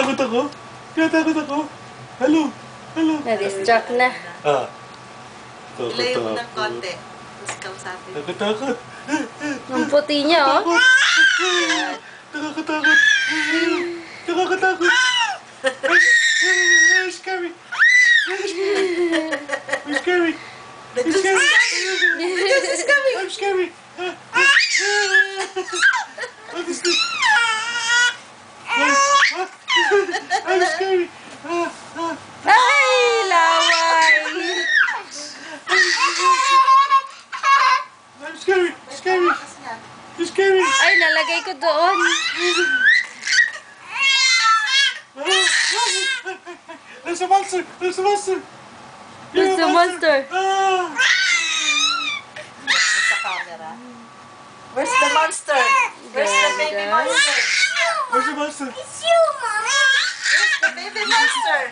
Tinatakot ako? Tinatakot ako? Hello? Hello? Na-distract na. Ah. Ilayo mo ng konti. Tapos kausapin. Takot. Ang puti niya, oh. Nakakatakot. Nakakatakot. Scary. I'm scary. I'm scary. I'm scary. What is this? I'm scary. Ay, laway. I'm scary. Scary. You're scary. Ay, nalagay ko doon. There's a monster. There's a monster. There's a monster. Sa camera. Where's the monster? Where's the baby monster? Where's the monster? It's you, Mama. Where's the baby monster?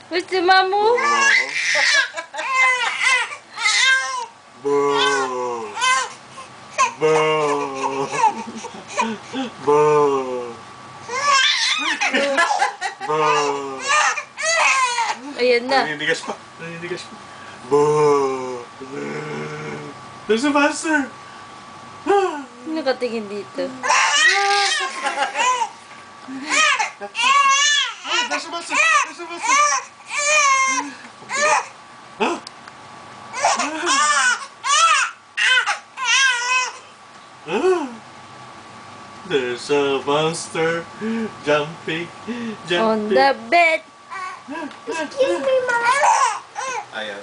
Where's the mamu? Boo. Boo. Boo. Boo. Ayan na. Naninigas pa. Naninigas pa. Boo. There's a monster. Nakatingin dito. There's a monster. There's a monster. Huh? There's a monster jumping On the bed. Excuse me, Mama. Ayan.